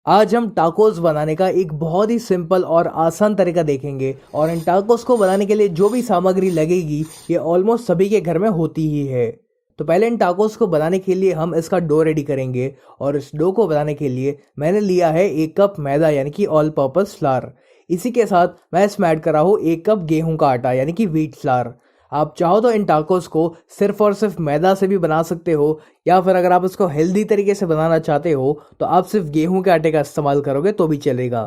आज हम टाकोस बनाने का एक बहुत ही सिंपल और आसान तरीका देखेंगे और इन टाकोस को बनाने के लिए जो भी सामग्री लगेगी ये ऑलमोस्ट सभी के घर में होती ही है। तो पहले इन टाकोस को बनाने के लिए हम इसका डो रेडी करेंगे और इस डो को बनाने के लिए मैंने लिया है 1 कप मैदा यानी कि ऑल पर्पस फ्लावर। इसी के साथ मैं इसमें ऐड कर रहा हूँ 1 कप गेहूं का आटा यानी कि व्हीट फ्लावर। आप चाहो तो इन टाकोस को सिर्फ और सिर्फ मैदा से भी बना सकते हो या फिर अगर आप इसको हेल्दी तरीके से बनाना चाहते हो तो आप सिर्फ गेहूं के आटे का इस्तेमाल करोगे तो भी चलेगा।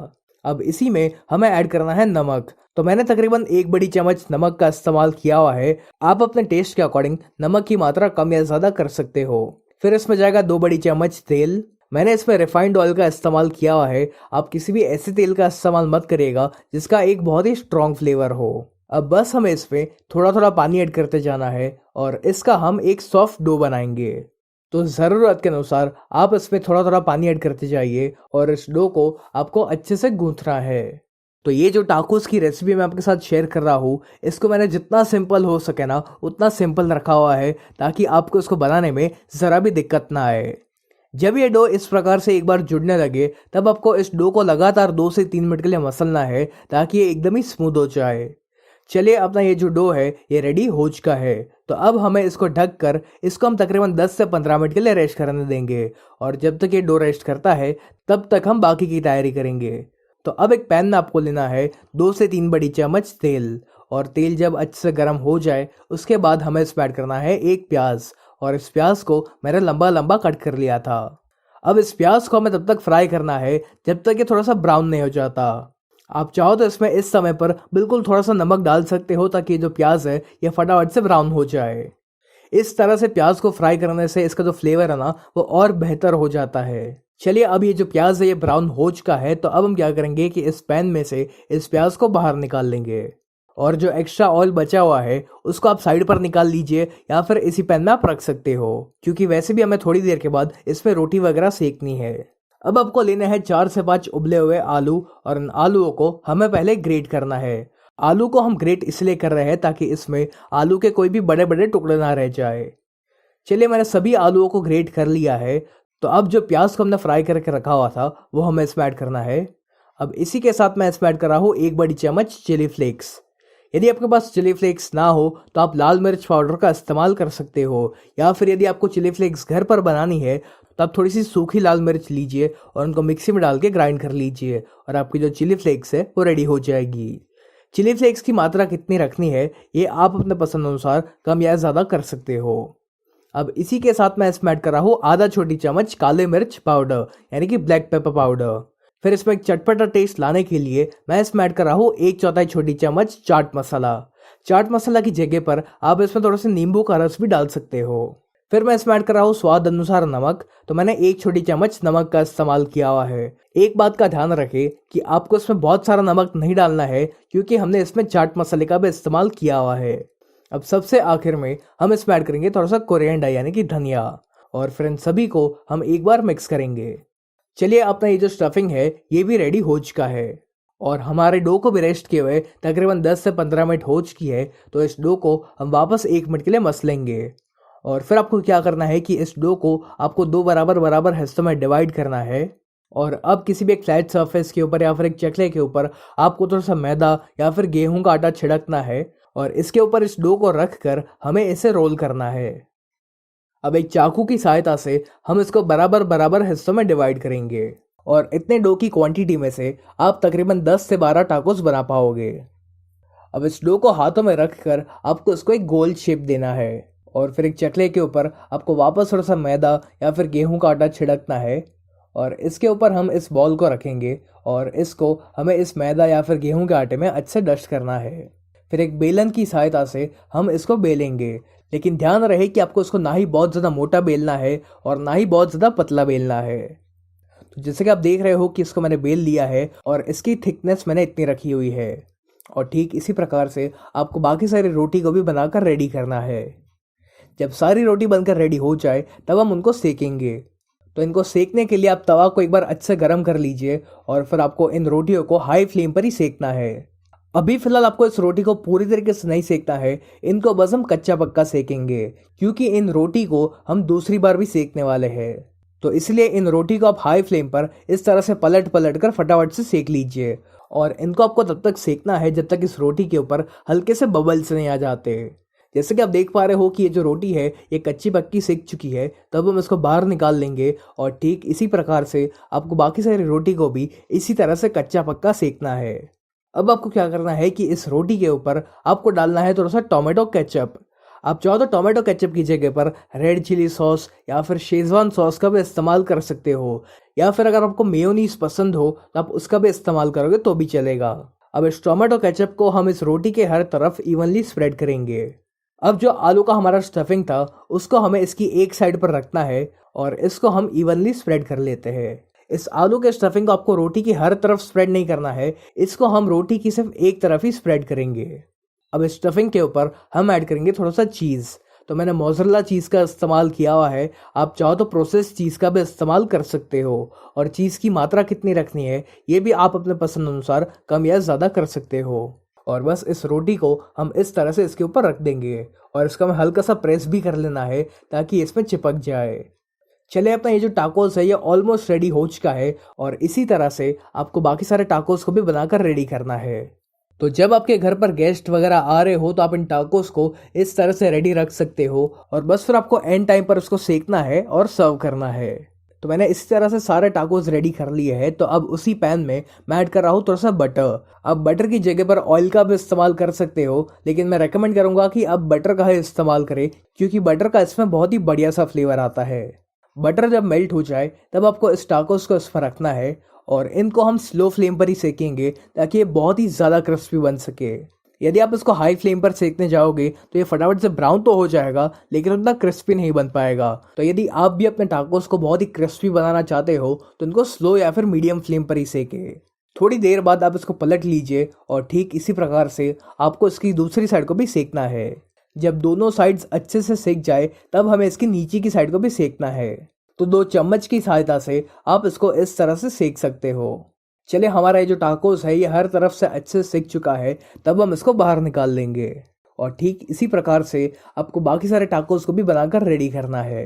अब इसी में हमें ऐड करना है नमक। तो मैंने तकरीबन 1 बड़ी चम्मच नमक का इस्तेमाल किया हुआ है। आप अपने टेस्ट के अकॉर्डिंग नमक की मात्रा कम या ज़्यादा कर सकते हो। फिर इसमें जाएगा 2 बड़ी चम्मच तेल। मैंने इसमें रिफाइंड ऑयल का इस्तेमाल किया हुआ है। आप किसी भी ऐसे तेल का इस्तेमाल मत करिएगा जिसका एक बहुत ही स्ट्रॉन्ग फ्लेवर हो। अब बस हमें इसमें थोड़ा थोड़ा पानी ऐड करते जाना है और इसका हम एक सॉफ्ट डो बनाएंगे। तो ज़रूरत के अनुसार आप इसमें थोड़ा थोड़ा पानी ऐड करते जाइए और इस डो को आपको अच्छे से गूंथना है। तो ये जो टाकोस की रेसिपी मैं आपके साथ शेयर कर रहा हूँ इसको मैंने जितना सिंपल हो सके ना उतना सिंपल रखा हुआ है ताकि आपको इसको बनाने में ज़रा भी दिक्कत ना आए। जब ये डो इस प्रकार से एक बार जुड़ने लगे तब आपको इस डो को लगातार 2 से 3 मिनट के लिए मसलना है ताकि ये एकदम ही स्मूथ हो जाए। चलिए अपना ये जो डो है ये रेडी हो चुका है। तो अब हमें इसको ढक कर इसको हम तकरीबन 10 से 15 मिनट के लिए रेस्ट करने देंगे और जब तक ये डो रेस्ट करता है तब तक हम बाकी की तैयारी करेंगे। तो अब एक पैन में आपको लेना है 2 से 3 बड़ी चम्मच तेल और तेल जब अच्छे से गर्म हो जाए उसके बाद हमें इसमें ऐड करना है एक प्याज और इस प्याज को मैंने लंबा लंबा कट कर लिया था। अब इस प्याज को हमें तब तक फ्राई करना है जब तक ये थोड़ा सा ब्राउन नहीं हो जाता। आप चाहो तो इसमें इस समय पर बिल्कुल थोड़ा सा नमक डाल सकते हो ताकि ये जो प्याज है ये फटाफट से ब्राउन हो जाए। इस तरह से प्याज को फ्राई करने से इसका जो फ्लेवर है ना वो और बेहतर हो जाता है। चलिए अब ये जो प्याज है ये ब्राउन हो चुका है तो अब हम क्या करेंगे कि इस पैन में से इस प्याज को बाहर निकाल लेंगे और जो एक्स्ट्रा ऑयल बचा हुआ है उसको आप साइड पर निकाल लीजिए या फिर इसी पैन में आप रख सकते हो क्योंकि वैसे भी हमें थोड़ी देर के बाद इसमें रोटी वगैरह सेकनी है। अब आपको लेने हैं 4 से 5 उबले हुए आलू और इन आलूओं को हमें पहले ग्रेट करना है। आलू को हम ग्रेट इसलिए कर रहे हैं ताकि इसमें आलू के कोई भी बड़े बड़े टुकड़े ना रह जाए। चलिए मैंने सभी आलूओं को ग्रेट कर लिया है। तो अब जो प्याज को हमने फ्राई करके रखा हुआ था वो हमें इसमें ऐड करना है। अब इसी के साथ मैं इसमें ऐड कर रहा हूँ 1 बड़ी चम्मच चिली फ्लेक्स। यदि आपके पास चिली फ्लेक्स ना हो तो आप लाल मिर्च पाउडर का इस्तेमाल कर सकते हो या फिर यदि आपको चिली फ्लेक्स घर पर बनानी है तो आप थोड़ी सी सूखी लाल मिर्च लीजिए और उनको मिक्सी में डाल के ग्राइंड कर लीजिए और आपकी जो चिली फ्लेक्स है वो रेडी हो जाएगी। चिली फ्लेक्स की मात्रा कितनी रखनी है ये आप अपने पसंद अनुसार कम या ज़्यादा कर सकते हो। अब इसी के साथ मैं इसमें ऐड कर रहा हूँ आधा छोटी चम्मच काले मिर्च पाउडर यानी कि ब्लैक पेपर पाउडर। फिर इसमें एक चटपटा टेस्ट लाने के लिए मैं इसमें ऐड कर रहा हूँ 1/4 छोटी चम्मच चाट मसाला। चाट मसाला की जगह पर आप इसमें थोड़ा सा नींबू का रस भी डाल सकते हो। फिर मैं इसमें ऐड कर रहा हूँ स्वाद अनुसार नमक। तो मैंने 1 छोटी चम्मच नमक का इस्तेमाल किया हुआ है। एक बात का ध्यान रखें कि आपको इसमें बहुत सारा नमक नहीं डालना है क्योंकि हमने इसमें चाट मसाले का भी इस्तेमाल किया हुआ है। अब सबसे आखिर में हम इसमें ऐड करेंगे थोड़ा सा कोरिएंडर यानी कि धनिया और फिर इन सभी को हम एक बार मिक्स करेंगे। चलिए अपना ये जो स्टफिंग है ये भी रेडी हो चुका है और हमारे डो को भी रेस्ट किए हुए तकरीबन 10 से 15 मिनट हो चुकी है। तो इस डो को हम वापस 1 मिनट के लिए मसलेंगे और फिर आपको क्या करना है कि इस डो को आपको 2 बराबर बराबर हिस्सों में डिवाइड करना है और अब किसी भी एक फ्लैट सरफेस के ऊपर या फिर एक चकले के ऊपर आपको थोड़ा सा मैदा या फिर गेहूं का आटा छिड़कना है और इसके ऊपर इस डो को रख कर हमें इसे रोल करना है। अब एक चाकू की सहायता से हम इसको बराबर बराबर हिस्सों में डिवाइड करेंगे और इतने डो की क्वांटिटी में से आप तकरीबन 10 से 12 टाकोस बना पाओगे। अब इस डो को हाथों में रख कर आपको इसको एक गोल शेप देना है और फिर एक चकले के ऊपर आपको वापस थोड़ा सा मैदा या फिर गेहूं का आटा छिड़कना है और इसके ऊपर हम इस बॉल को रखेंगे और इसको हमें इस मैदा या फिर गेहूं के आटे में अच्छे डस्ट करना है। फिर एक बेलन की सहायता से हम इसको बेलेंगे, लेकिन ध्यान रहे कि आपको इसको ना ही बहुत ज़्यादा मोटा बेलना है और ना ही बहुत ज़्यादा पतला बेलना है। तो जैसे कि आप देख रहे हो कि इसको मैंने बेल लिया है और इसकी थिकनेस मैंने इतनी रखी हुई है और ठीक इसी प्रकार से आपको बाकी सारी रोटी को भी बनाकर रेडी करना है। जब सारी रोटी बनकर रेडी हो जाए तब हम उनको सेकेंगे। तो इनको सेकने के लिए आप तवा को एक बार अच्छे गर्म कर लीजिए और फिर आपको इन रोटियों को हाई फ्लेम पर ही सेकना है। अभी फिलहाल आपको इस रोटी को पूरी तरीके से नहीं सेकना है, इनको बस हम कच्चा पक्का सेकेंगे क्योंकि इन रोटी को हम दूसरी बार भी सेकने वाले हैं। तो इसलिए इन रोटी को आप हाई फ्लेम पर इस तरह से पलट पलट कर फटाफट से सेक लीजिए। और इनको आपको तब तक सेकना है जब तक इस रोटी के ऊपर हल्के से बबल्स नहीं आ जाते। जैसे कि आप देख पा रहे हो कि ये जो रोटी है ये कच्ची पक्की सेक चुकी है, तब हम इसको बाहर निकाल लेंगे। और ठीक इसी प्रकार से आपको बाकी सारी रोटी को भी इसी तरह से कच्चा पक्का सेकना है। अब आपको क्या करना है कि इस रोटी के ऊपर आपको डालना है थोड़ा सा टोमेटो केचप। आप चाहो तो टोमेटो केचप की जगह पर रेड चिली सॉस या फिर शेजवान सॉस का भी इस्तेमाल कर सकते हो, या फिर अगर आपको मेयोनीज पसंद हो तो आप उसका भी इस्तेमाल करोगे तो भी चलेगा। अब इस टोमेटो केचप को हम इस रोटी के हर तरफ इवनली स्प्रेड करेंगे। अब जो आलू का हमारा स्टफिंग था उसको हमें इसकी एक साइड पर रखना है और इसको हम इवनली स्प्रेड कर लेते हैं। इस आलू के स्टफिंग को आपको रोटी की हर तरफ स्प्रेड नहीं करना है, इसको हम रोटी की सिर्फ एक तरफ ही स्प्रेड करेंगे। अब इस स्टफिंग के ऊपर हम ऐड करेंगे थोड़ा सा चीज़। तो मैंने मोज़रेला चीज़ का इस्तेमाल किया हुआ है, आप चाहो तो प्रोसेस चीज़ का भी इस्तेमाल कर सकते हो। और चीज़ की मात्रा कितनी रखनी है ये भी आप अपने पसंद अनुसार कम या ज़्यादा कर सकते हो। और बस इस रोटी को हम इस तरह से इसके ऊपर रख देंगे और इसका हमें हल्का सा प्रेस भी कर लेना है ताकि इसमें चिपक जाए। चलिए, अपना ये जो टाकोस है ये ऑलमोस्ट रेडी हो चुका है और इसी तरह से आपको बाकी सारे टाकोस को भी बनाकर रेडी करना है। तो जब आपके घर पर गेस्ट वगैरह आ रहे हो तो आप इन टाकोस को इस तरह से रेडी रख सकते हो और बस फिर आपको एंड टाइम पर उसको सेकना है और सर्व करना है। तो मैंने इसी तरह से सारे टाकोस रेडी कर लिए हैं। तो अब उसी पैन में मैं ऐड कर रहा हूँ थोड़ा सा बटर। अब बटर की जगह पर ऑयल का भी इस्तेमाल कर सकते हो, लेकिन मैं रेकमेंड करूँगा कि आप बटर का ही इस्तेमाल करें क्योंकि बटर का इसमें बहुत ही बढ़िया सा फ्लेवर आता है। बटर जब मेल्ट हो जाए तब आपको इस टाकोस को इसमें रखना है और इनको हम स्लो फ्लेम पर ही सेकेंगे ताकि ये बहुत ही ज़्यादा क्रिस्पी बन सके। यदि आप इसको हाई फ्लेम पर सेकने जाओगे तो ये फटाफट से ब्राउन तो हो जाएगा लेकिन उतना क्रिस्पी नहीं बन पाएगा। तो यदि आप भी अपने टाकोस को बहुत ही क्रिस्पी बनाना चाहते हो तो इनको स्लो या फिर मीडियम फ्लेम पर ही सेके। थोड़ी देर बाद आप इसको पलट लीजिए और ठीक इसी प्रकार से आपको इसकी दूसरी साइड को भी सेकना है। जब दोनों साइड्स अच्छे से सेक जाए तब हमें इसकी नीचे की साइड को भी सेकना है। तो 2 चम्मच की सहायता से आप इसको इस तरह से सेक सकते हो। चलिए, हमारा ये जो टाकोस है ये हर तरफ से अच्छे से सेक चुका है, तब हम इसको बाहर निकाल लेंगे। और ठीक इसी प्रकार से आपको बाकी सारे टाकोस को भी बनाकर रेडी करना है।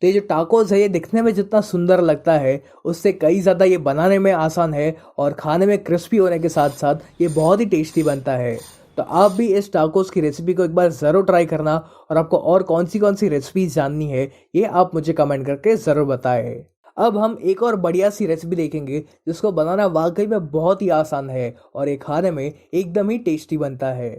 तो ये जो टाकोस है ये दिखने में जितना सुंदर लगता है उससे कई ज़्यादा ये बनाने में आसान है और खाने में क्रिस्पी होने के साथ साथ ये बहुत ही टेस्टी बनता है। तो आप भी इस टाकोस की रेसिपी को एक बार ज़रूर ट्राई करना और आपको और कौन सी रेसिपीज जाननी है ये आप मुझे कमेंट करके ज़रूर बताएं। अब हम एक और बढ़िया सी रेसिपी देखेंगे जिसको बनाना वाकई में बहुत ही आसान है और ये खाने में एकदम ही टेस्टी बनता है।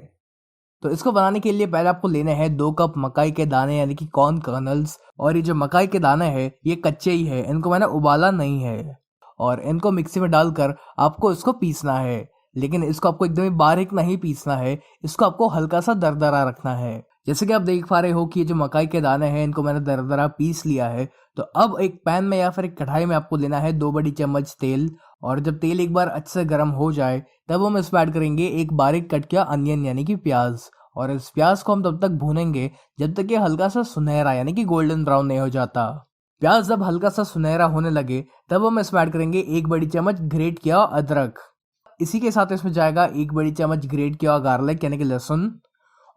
तो इसको बनाने के लिए पहले आपको लेने हैं 2 कप मकाई के दाने यानी कि कॉर्न कर्नल्स। और ये जो मकाई के दाने हैं ये कच्चे ही है, इनको मैंने उबाला नहीं है। और इनको मिक्सी में डालकर आपको इसको पीसना है, लेकिन इसको आपको एकदम ही बारीक नहीं पीसना है, इसको आपको हल्का सा दरदरा रखना है। जैसे कि आप देख पा रहे हो कि ये जो मकाई के दाने हैं इनको मैंने दरदरा पीस लिया है। तो अब एक पैन में या फिर एक कढ़ाई में आपको लेना है 2 बड़ी चम्मच तेल। और जब तेल एक बार अच्छे से गर्म हो जाए तब हम इसमें ऐड करेंगे एक बारीक कट किया अनियन यानी कि प्याज। और इस प्याज को हम तब तक भूनेंगे जब तक ये हल्का सा सुनहरा यानी कि गोल्डन ब्राउन नहीं हो जाता। प्याज जब हल्का सा सुनहरा होने लगे तब हम इसमें ऐड करेंगे 1 बड़ी चम्मच ग्रेट किया अदरक। इसी के साथ इसमें जाएगा 1 बड़ी चम्मच ग्रेट किया गार्लिक यानी कि लहसुन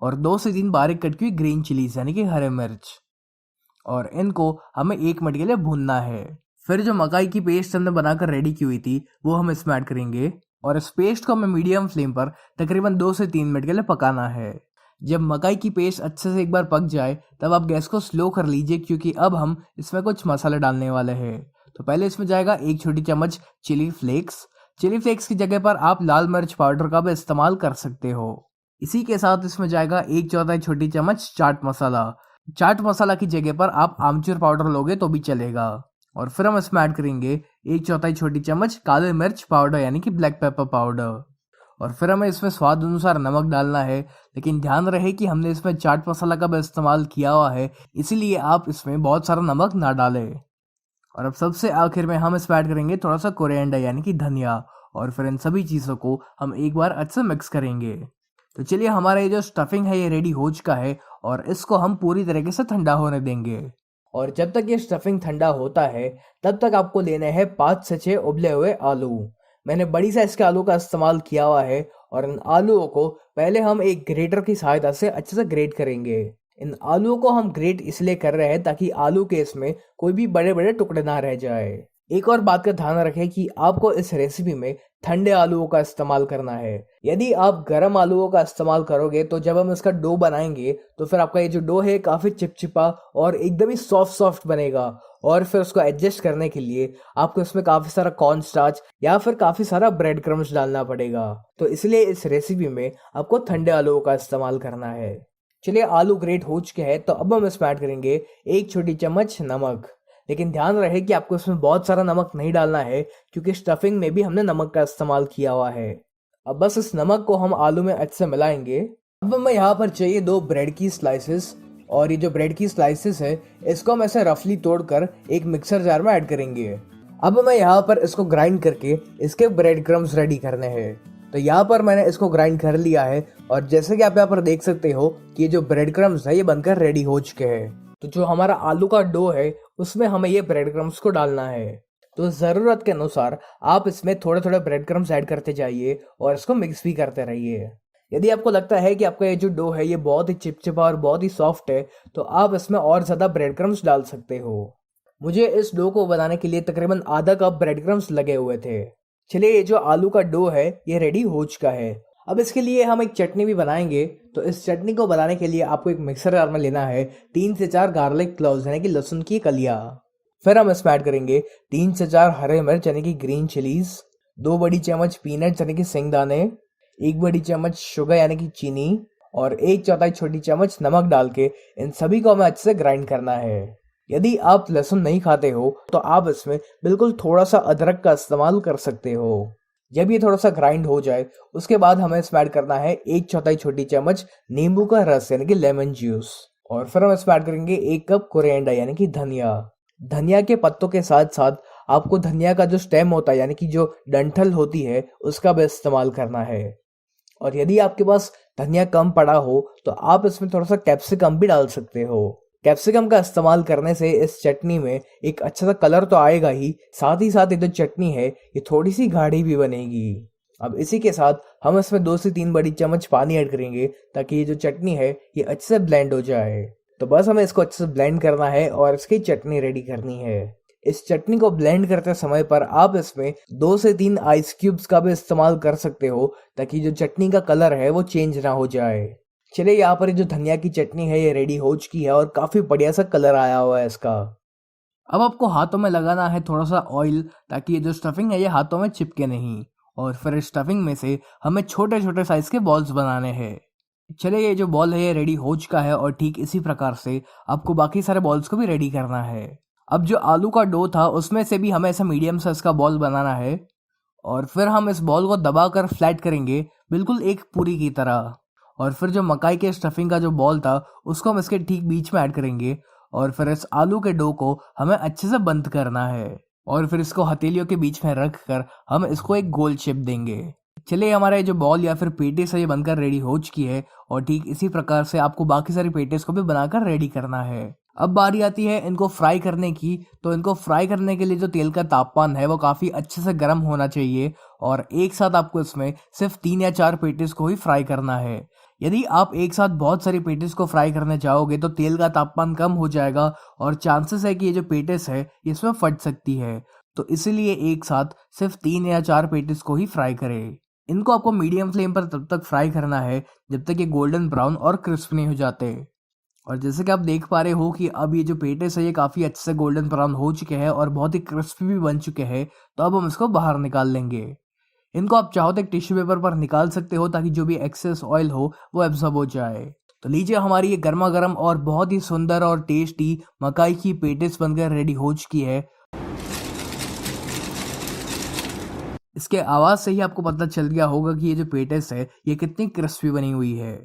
और 2 से 3 बारीक कट की ग्रीन चिलीज यानी कि हरे मिर्च। और इनको हमें 1 मिनट के लिए भूनना है। फिर जो मकाई की पेस्ट हमने बनाकर रेडी की हुई थी वो हम इसमें ऐड करेंगे और इस पेस्ट को हमें मीडियम फ्लेम पर तकरीबन 2 से 3 मिनट के लिए पकाना है। जब मकाई की पेस्ट अच्छे से एक बार पक जाए तब आप गैस को स्लो कर लीजिए क्योंकि अब हम इसमें कुछ मसाले डालने वाले हैं। तो पहले इसमें जाएगा 1 छोटी चम्मच चिली फ्लेक्स। चिली फ्लेक्स की जगह पर आप लाल मिर्च पाउडर का भी इस्तेमाल कर सकते हो। इसी के साथ इसमें जाएगा 1/4 छोटी चम्मच चाट मसाला। चाट मसाला की जगह पर आप आमचूर पाउडर लोगे तो भी चलेगा। और फिर हम इसमें ऐड करेंगे 1/4 छोटी चम्मच काले मिर्च पाउडर यानी कि ब्लैक पेपर पाउडर। और फिर हमें इसमें स्वाद अनुसार नमक डालना है, लेकिन ध्यान रहे कि हमने इसमें चाट मसाला का भी इस्तेमाल किया हुआ है, इसीलिए आप इसमें बहुत सारा नमक ना डालें। और अब सबसे आखिर में हम इसमें ऐड करेंगे थोड़ा सा कोरिएंडर यानी कि धनिया। और फिर इन सभी चीज़ों को हम एक बार अच्छे से मिक्स करेंगे। तो चलिए, हमारा ये जो स्टफिंग है ये रेडी हो चुका है और इसको हम पूरी तरीके से ठंडा होने देंगे। और जब तक ये स्टफिंग ठंडा होता है तब तक आपको लेने हैं 5 से 6 उबले हुए आलू। मैंने बड़ी साइज के आलू का इस्तेमाल किया हुआ है और इन आलूओं को पहले हम एक ग्रेटर की सहायता से अच्छे से ग्रेट करेंगे। इन आलूओं को हम ग्रेट इसलिए कर रहे हैं ताकि आलू के इसमें कोई भी बड़े बड़े टुकड़े ना रह जाए। एक और बात का ध्यान रखें कि आपको इस रेसिपी में ठंडे आलूओं का इस्तेमाल करना है। यदि आप गर्म आलूओं का इस्तेमाल करोगे तो जब हम इसका डो बनाएंगे तो फिर आपका ये जो डो है काफ़ी चिपचिपा और एकदम ही सॉफ्ट सॉफ्ट बनेगा। और फिर उसको एडजस्ट करने के लिए आपको इसमें काफ़ी सारा कॉर्न स्टार्च या फिर काफ़ी सारा ब्रेड क्रम्स डालना पड़ेगा। तो इसलिए इस रेसिपी में आपको ठंडे आलूओं का इस्तेमाल करना है। चलिए, आलू ग्रेट हो चुके हैं तो अब हम इसमें ऐड करेंगे 1 छोटी चम्मच नमक। लेकिन ध्यान रहे कि आपको इसमें बहुत सारा नमक नहीं डालना है क्योंकि स्टफिंग में भी हमने नमक का इस्तेमाल किया हुआ है। अब बस इस नमक को हम आलू में अच्छे से मिलाएंगे। अब हमें यहाँ पर चाहिए 2 ब्रेड की स्लाइसेस, और ये जो ब्रेड की स्लाइसेस है इसको हम ऐसे रफली तोड़कर एक मिक्सर जार में ऐड करेंगे। अब हमें यहाँ पर इसको ग्राइंड करके इसके ब्रेड क्रम्स रेडी करने हैं। तो यहाँ पर मैंने इसको ग्राइंड कर लिया है और जैसे कि आप यहाँ पर देख सकते हो कि ये जो ब्रेड क्रम्स है ये बनकर रेडी हो चुके हैं। तो जो हमारा आलू का डो है उसमें हमें ये ब्रेड क्रम्स को डालना है। तो ज़रूरत के अनुसार आप इसमें थोड़े थोड़े ब्रेड क्रम्स ऐड करते जाइए और इसको मिक्स भी करते रहिए। यदि आपको लगता है कि आपका ये जो डो है ये बहुत ही चिपचिपा और बहुत ही सॉफ्ट है तो आप इसमें और ज़्यादा ब्रेड क्रम्स डाल सकते हो। मुझे इस डो को बनाने के लिए तकरीबन आधा कप ब्रेड क्रम्स लगे हुए थे। चलिए, ये जो आलू का डो है ये रेडी हो चुका है। अब इसके लिए हम एक चटनी भी बनाएंगे। तो इस चटनी को बनाने के लिए आपको एक मिक्सर जार में लेना है 3 से 4 गार्लिक क्लोव्स यानी कि लहसुन की कलियां। फिर हम इसमें ऐड करेंगे 3 से 4 हरे मिर्च यानी कि ग्रीन चिलीज, 2 बड़ी चम्मच पीनट्स यानी कि सिंगदाने, 1 बड़ी चम्मच शुगर यानी कि चीनी और 1/4 छोटी चम्मच नमक डाल के इन सभी को हमें अच्छे से ग्राइंड करना है। यदि आप लहसुन नहीं खाते हो तो आप इसमें बिल्कुल थोड़ा सा अदरक का इस्तेमाल कर सकते हो। जब ये थोड़ा सा ग्राइंड हो जाए उसके बाद हमें इसमें ऐड करना है 1/4 छोटी चम्मच नींबू का रस यानी कि लेमन जूस। और फिर हम इसमें ऐड करेंगे 1 कप कोरिएंडर यानी कि धनिया। धनिया के पत्तों के साथ साथ आपको धनिया का जो स्टेम होता है यानी कि जो डंठल होती है उसका भी इस्तेमाल करना है। और यदि आपके पास धनिया कम पड़ा हो तो आप इसमें थोड़ा सा कैप्सिकम भी डाल सकते हो। कैप्सिकम का इस्तेमाल करने से इस चटनी में एक अच्छा सा कलर तो आएगा ही, साथ ये जो चटनी है ये थोड़ी सी गाढ़ी भी बनेगी। अब इसी के साथ हम इसमें 2 से 3 बड़ी चम्मच पानी ऐड करेंगे ताकि ये जो चटनी है ये अच्छे से ब्लेंड हो जाए। तो बस हमें इसको अच्छे से ब्लेंड करना है और इसकी चटनी रेडी करनी है। इस चटनी को ब्लेंड करते समय पर आप इसमें 2 से 3 आइस क्यूब्स का भी इस्तेमाल कर सकते हो ताकि जो चटनी का कलर है वो चेंज ना हो जाए। चलिए, यहाँ पर जो धनिया की चटनी है ये रेडी हो चुकी है और काफ़ी बढ़िया सा कलर आया हुआ है इसका। अब आपको हाथों में लगाना है थोड़ा सा ऑयल ताकि ये जो स्टफिंग है ये हाथों में चिपके नहीं। और फिर इस स्टफिंग में से हमें छोटे छोटे साइज के बॉल्स बनाने हैं। चलिए, ये जो बॉल है ये रेडी हो चुका है और ठीक इसी प्रकार से आपको बाकी सारे बॉल्स को भी रेडी करना है। अब जो आलू का डो था उसमें से भी हमें ऐसा मीडियम साइज का बॉल बनाना है और फिर हम इस बॉल को दबाकर फ्लैट करेंगे बिल्कुल एक पूरी की तरह। और फिर जो मकाई के स्टफिंग का जो बॉल था उसको हम इसके ठीक बीच में ऐड करेंगे और फिर इस आलू के डो को हमें अच्छे से बंद करना है और फिर इसको हथेलियों के बीच में रख कर हम इसको एक गोल शेप देंगे। चलिए, हमारा जो बॉल या फिर पेटिस है ये बनकर रेडी हो चुकी है और ठीक इसी प्रकार से आपको बाकी सारी पेटिस को भी बनाकर रेडी करना है। अब बारी आती है इनको फ्राई करने की। तो इनको फ्राई करने के लिए जो तेल का तापमान है वो काफ़ी अच्छे से गर्म होना चाहिए और एक साथ आपको इसमें सिर्फ 3 या 4 पेटिस को ही फ्राई करना है। यदि आप एक साथ बहुत सारी पेटिस को फ्राई करने जाओगे तो तेल का तापमान कम हो जाएगा और चांसेस है कि ये जो पेटिस है इसमें फट सकती है। तो इसीलिए एक साथ सिर्फ 3 या 4 पेटिस को ही फ्राई करें। इनको आपको मीडियम फ्लेम पर तब तक फ्राई करना है जब तक ये गोल्डन ब्राउन और क्रिस्प नहीं हो जाते। और जैसे कि आप देख पा रहे हो कि अब ये जो पेटिस है ये काफ़ी अच्छे से गोल्डन ब्राउन हो चुके हैं और बहुत ही क्रिस्पी भी बन चुके हैं। तो अब हम इसको बाहर निकाल लेंगे। इनको आप चाहो तो एक टिश्यू पेपर पर निकाल सकते हो ताकि जो भी एक्सेस ऑयल हो वो एब्जॉर्ब हो जाए। तो लीजिए, हमारी ये गर्मा गर्म और बहुत ही सुंदर और टेस्टी मकाई की पेटिस बनकर रेडी हो चुकी है। इसके आवाज़ से ही आपको पता चल गया होगा कि ये जो पेटिस है ये कितनी क्रिस्पी बनी हुई है।